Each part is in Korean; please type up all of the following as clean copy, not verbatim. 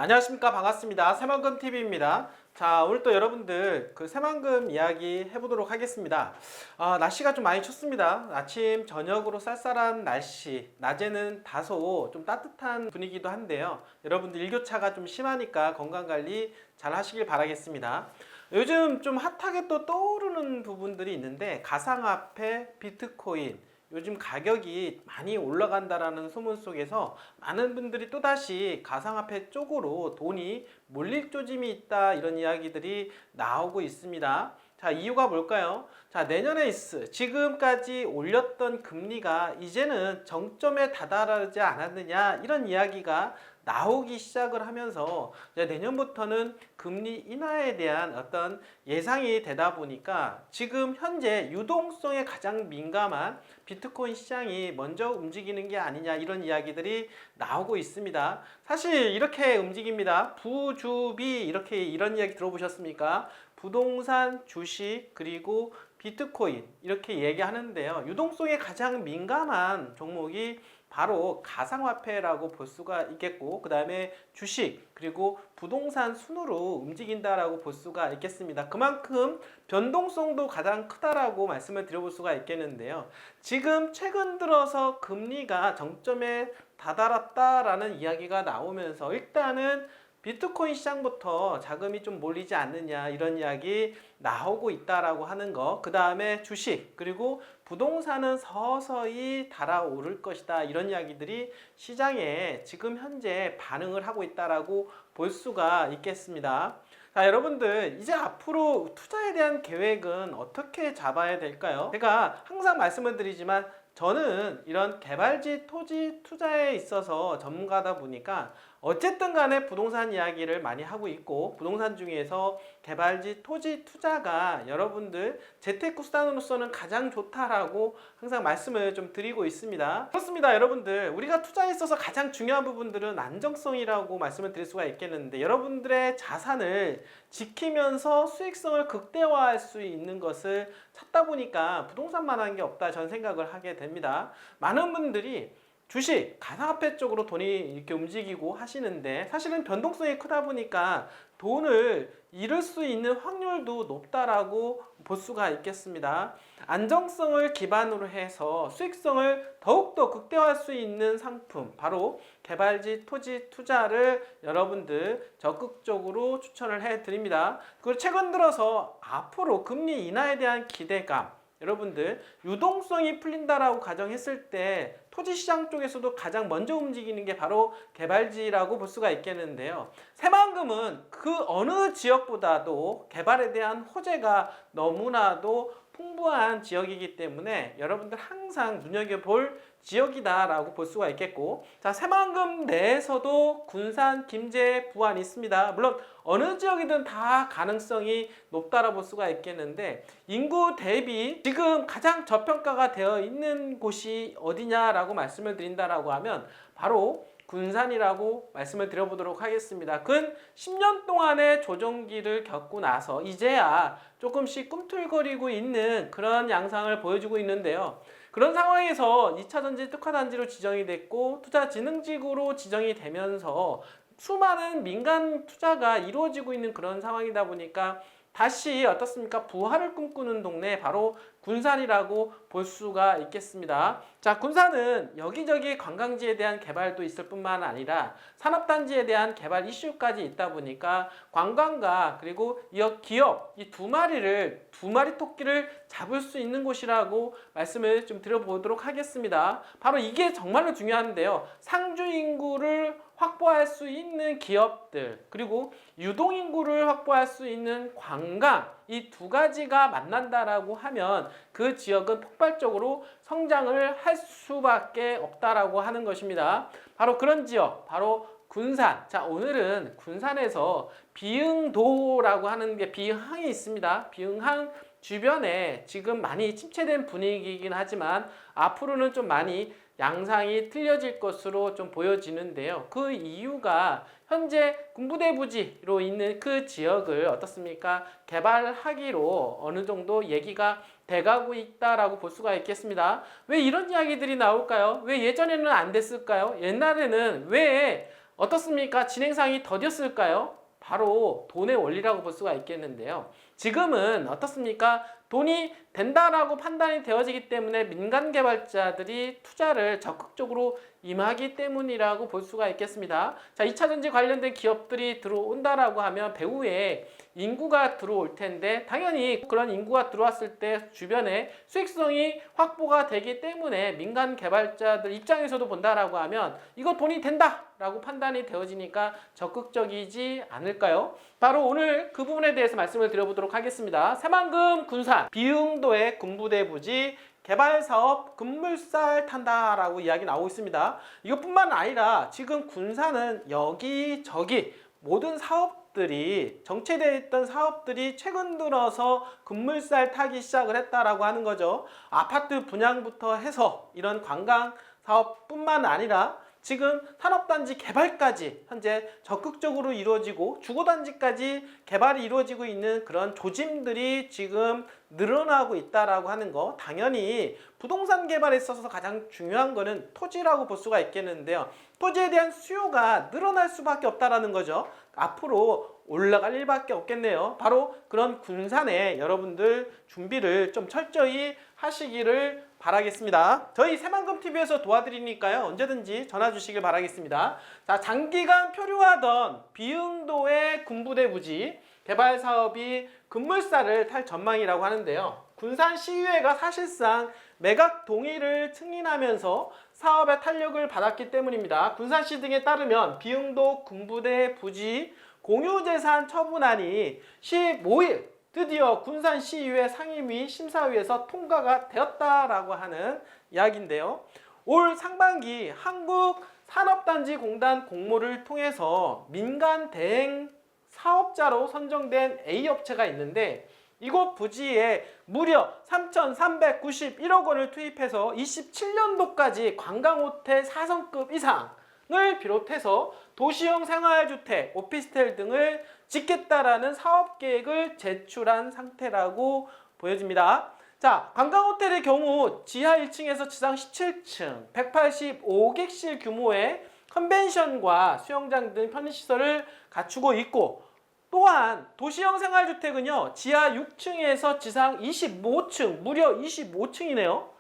안녕하십니까. 반갑습니다. 새만금TV입니다. 자, 오늘 또 여러분들 그 새만금 이야기 해보도록 하겠습니다. 날씨가 좀 많이 춥습니다. 아침, 저녁으로 쌀쌀한 날씨, 낮에는 다소 좀 따뜻한 분위기도 한데요. 여러분들 일교차가 좀 심하니까 건강관리 잘 하시길 바라겠습니다. 요즘 좀 핫하게 또 떠오르는 부분들이 있는데, 가상화폐, 비트코인, 요즘 가격이 많이 올라간다라는 소문 속에서 많은 분들이 또다시 가상화폐 쪽으로 돈이 몰릴 조짐이 있다, 이런 이야기들이 나오고 있습니다. 자, 이유가 뭘까요? 자, 내년에 지금까지 올렸던 금리가 이제는 정점에 다다르지 않았느냐, 이런 이야기가 나오기 시작을 하면서 이제 내년부터는 금리 인하에 대한 어떤 예상이 되다 보니까 지금 현재 유동성에 가장 민감한 비트코인 시장이 먼저 움직이는 게 아니냐, 이런 이야기들이 나오고 있습니다. 사실 이렇게 움직입니다. 부주비, 이런 이야기 들어보셨습니까? 부동산, 주식, 그리고 비트코인, 이렇게 얘기하는데요. 유동성에 가장 민감한 종목이 바로 가상화폐라고 볼 수가 있겠고, 그 다음에 주식, 그리고 부동산 순으로 움직인다라고 볼 수가 있겠습니다. 그만큼 변동성도 가장 크다라고 말씀을 드려볼 수가 있겠는데요. 지금 최근 들어서 금리가 정점에 다다랐다라는 이야기가 나오면서 일단은 비트코인 시장부터 자금이 좀 몰리지 않느냐, 이런 이야기 나오고 있다라고 하는 거. 그 다음에 주식, 그리고 부동산은 서서히 달아오를 것이다, 이런 이야기들이 시장에 지금 현재 반응을 하고 있다라고 볼 수가 있겠습니다. 자, 여러분들 이제 앞으로 투자에 대한 계획은 어떻게 잡아야 될까요? 제가 항상 말씀을 드리지만 저는 이런 개발지 토지 투자에 있어서 전문가다 보니까 어쨌든 간에 부동산 이야기를 많이 하고 있고, 부동산 중에서 개발지 토지 투자가 여러분들 재테크 수단으로서는 가장 좋다라고 항상 말씀을 좀 드리고 있습니다. 그렇습니다. 여러분들, 우리가 투자에 있어서 가장 중요한 부분들은 안정성이라고 말씀을 드릴 수가 있겠는데, 여러분들의 자산을 지키면서 수익성을 극대화할 수 있는 것을 찾다 보니까 부동산만 한 게 없다, 저는 생각을 하게 됩니다. 많은 분들이 주식, 가상화폐 쪽으로 돈이 이렇게 움직이고 하시는데, 사실은 변동성이 크다 보니까 돈을 잃을 수 있는 확률도 높다라고 볼 수가 있겠습니다. 안정성을 기반으로 해서 수익성을 더욱더 극대화할 수 있는 상품, 바로 개발지 토지 투자를 여러분들 적극적으로 추천을 해드립니다. 그리고 최근 들어서 앞으로 금리 인하에 대한 기대감, 여러분들 유동성이 풀린다라고 가정했을 때 토지시장 쪽에서도 가장 먼저 움직이는 게 바로 개발지라고 볼 수가 있겠는데요. 새만금은 그 어느 지역보다도 개발에 대한 호재가 너무나도 풍부한 지역이기 때문에 여러분들 항상 눈여겨볼 지역이다라고 볼 수가 있겠고, 자, 새만금 내에서도 군산, 김제, 부안이 있습니다. 물론 어느 지역이든 다 가능성이 높다라고 볼 수가 있겠는데, 인구 대비 지금 가장 저평가가 되어 있는 곳이 어디냐라고 말씀을 드린다라고 하면 바로 군산이라고 말씀을 드려보도록 하겠습니다. 근 10년 동안의 조정기를 겪고 나서 이제야 조금씩 꿈틀거리고 있는 그런 양상을 보여주고 있는데요. 그런 상황에서 2차전지 특화단지로 지정이 됐고, 투자진흥지구로 지정이 되면서 수많은 민간 투자가 이루어지고 있는 그런 상황이다 보니까 다시 어떻습니까? 부활을 꿈꾸는 동네, 바로 군산이라고 볼 수가 있겠습니다. 자, 군산은 여기저기 관광지에 대한 개발도 있을 뿐만 아니라 산업단지에 대한 개발 이슈까지 있다 보니까 관광가, 그리고 기업, 이 두 마리 토끼를 잡을 수 있는 곳이라고 말씀을 좀 드려보도록 하겠습니다. 바로 이게 정말로 중요한데요. 상주 인구를 확보할 수 있는 기업들, 그리고 유동인구를 확보할 수 있는 관광, 이 두 가지가 만난다라고 하면 그 지역은 폭발적으로 성장을 할 수밖에 없다라고 하는 것입니다. 바로 그런 지역, 바로 군산. 자, 오늘은 군산에서 비흥도라고 하는 게, 비흥항이 있습니다. 비흥항 주변에 지금 많이 침체된 분위기이긴 하지만 앞으로는 좀 많이 양상이 틀려질 것으로 좀 보여지는데요. 그 이유가 현재 군부대 부지로 있는 그 지역을 어떻습니까? 개발하기로 어느 정도 얘기가 돼가고 있다라고 볼 수가 있겠습니다. 왜 이런 이야기들이 나올까요? 왜 예전에는 안 됐을까요? 옛날에는 왜 어떻습니까? 진행상이 더뎠을까요? 바로 돈의 원리라고 볼 수가 있겠는데요. 지금은 어떻습니까? 돈이 된다라고 판단이 되어지기 때문에 민간 개발자들이 투자를 적극적으로 임하기 때문이라고 볼 수가 있겠습니다. 자, 2차전지 관련된 기업들이 들어온다라고 하면 배후에 인구가 들어올 텐데 당연히 그런 인구가 들어왔을 때 주변에 수익성이 확보가 되기 때문에 민간 개발자들 입장에서도 본다라고 하면 이거 돈이 된다라고 판단이 되어지니까 적극적이지 않을까요? 바로 오늘 그 부분에 대해서 말씀을 드려보도록 하겠습니다. 새만금 군산 비흥도의 군부대 부지 개발사업 급물살 탄다라고 이야기 나오고 있습니다. 이것뿐만 아니라 지금 군산은 여기저기 모든 사업들이 정체되어 있던 사업들이 최근 들어서 급물살 타기 시작을 했다라고 하는 거죠. 아파트 분양부터 해서 이런 관광 사업뿐만 아니라 지금 산업단지 개발까지 현재 적극적으로 이루어지고 주거단지까지 개발이 이루어지고 있는 그런 조짐들이 지금 늘어나고 있다라고 하는 거, 당연히 부동산 개발에 있어서 가장 중요한 거는 토지라고 볼 수가 있겠는데요. 토지에 대한 수요가 늘어날 수밖에 없다라는 거죠. 앞으로 올라갈 일밖에 없겠네요. 바로 그런 군산에 여러분들 준비를 좀 철저히 하시기를 바라겠습니다. 저희 새만금TV에서 도와드리니까요. 언제든지 전화 주시길 바라겠습니다. 자, 장기간 표류하던 비흥도의 군부대 부지 개발 사업이 급물살을 탈 전망이라고 하는데요. 군산시의회가 사실상 매각 동의를 승인하면서 사업의 탄력을 받았기 때문입니다. 군산시 등에 따르면 비흥도 군부대 부지 공유재산 처분안이 15일 드디어 군산시의회 상임위 심사위에서 통과가 되었다라고 하는 이야기인데요. 올 상반기 한국산업단지공단 공모를 통해서 민간 대행 사업자로 선정된 A업체가 있는데 이곳 부지에 무려 3,391억 원을 투입해서 27년도까지 관광호텔 4성급 이상을 비롯해서 도시형 생활주택, 오피스텔 등을 짓겠다라는 사업계획을 제출한 상태라고 보여집니다. 자, 관광호텔의 경우 지하 1층에서 지상 17층, 185객실 규모의 컨벤션과 수영장 등 편의시설을 갖추고 있고, 또한 도시형 생활주택은요 지하 6층에서 지상 25층, 무려 25층이네요.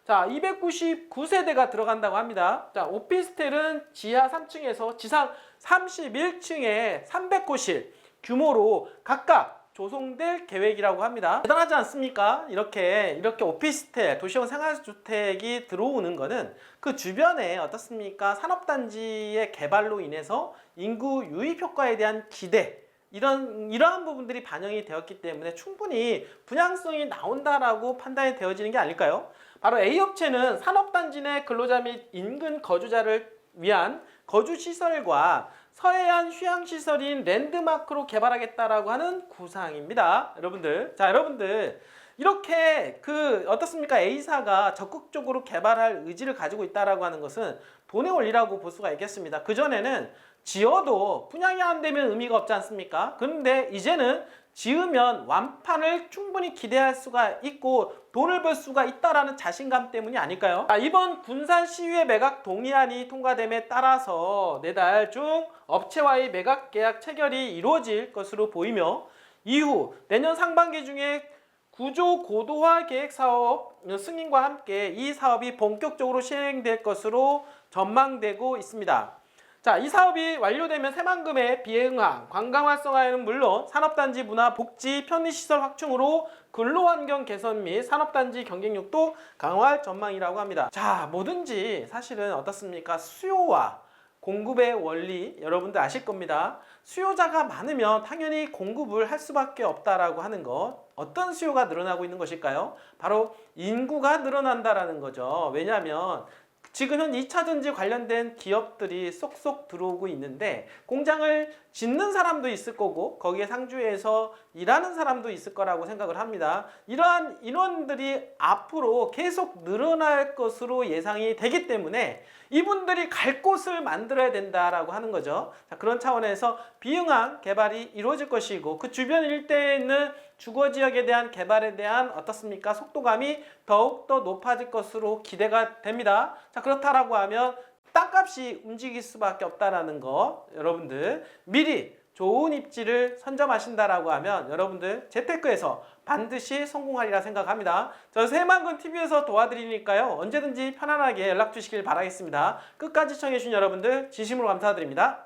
자, 299세대가 들어간다고 합니다. 자, 오피스텔은 지하 3층에서 지상 31층에 300호실 규모로 각각 조성될 계획이라고 합니다. 대단하지 않습니까? 이렇게 오피스텔, 도시형 생활주택이 들어오는 거는 그 주변에 어떻습니까? 산업단지의 개발로 인해서 인구 유입 효과에 대한 기대, 이러한 부분들이 반영이 되었기 때문에 충분히 분양성이 나온다라고 판단이 되어지는 게 아닐까요? 바로 A업체는 산업단지 내 근로자 및 인근 거주자를 위한 거주시설과 서해안 휴양시설인 랜드마크로 개발하겠다라고 하는 구상입니다. 여러분들, 자, 여러분들 이렇게 어떻습니까? A사가 적극적으로 개발할 의지를 가지고 있다라고 하는 것은 돈의 원리라고 볼 수가 있겠습니다. 그전에는 지어도 분양이 안 되면 의미가 없지 않습니까? 그런데 이제는 지으면 완판을 충분히 기대할 수가 있고 돈을 벌 수가 있다라는 자신감 때문이 아닐까요? 이번 군산시의회 매각 동의안이 통과됨에 따라서 내달 중 업체와의 매각 계약 체결이 이루어질 것으로 보이며 이후 내년 상반기 중에 구조 고도화 계획 사업 승인과 함께 이 사업이 본격적으로 시행될 것으로 전망되고 있습니다. 자, 이 사업이 완료되면 새만금의 비행항, 관광 활성화에는 물론 산업단지 문화, 복지, 편의시설 확충으로 근로환경 개선 및 산업단지 경쟁력도 강화할 전망이라고 합니다. 자, 뭐든지 사실은 어떻습니까? 수요와 공급의 원리 여러분들 아실 겁니다. 수요자가 많으면 당연히 공급을 할 수밖에 없다라고 하는 것. 어떤 수요가 늘어나고 있는 것일까요? 바로 인구가 늘어난다라는 거죠. 왜냐하면 지금 현 2차전지 관련된 기업들이 쏙쏙 들어오고 있는데 공장을 짓는 사람도 있을 거고 거기에 상주해서 일하는 사람도 있을 거라고 생각을 합니다. 이러한 인원들이 앞으로 계속 늘어날 것으로 예상이 되기 때문에 이분들이 갈 곳을 만들어야 된다라고 하는 거죠. 자, 그런 차원에서 비응한 개발이 이루어질 것이고 그 주변 일대에 있는 주거지역에 대한 개발에 대한 어떻습니까? 속도감이 더욱더 높아질 것으로 기대가 됩니다. 자, 그렇다라고 하면 땅값이 움직일 수밖에 없다라는 거 여러분들 미리 좋은 입지를 선점하신다라고 하면 여러분들 재테크에서 반드시 성공하리라 생각합니다. 저 새만금TV에서 도와드리니까요. 언제든지 편안하게 연락 주시길 바라겠습니다. 끝까지 시청해주신 여러분들 진심으로 감사드립니다.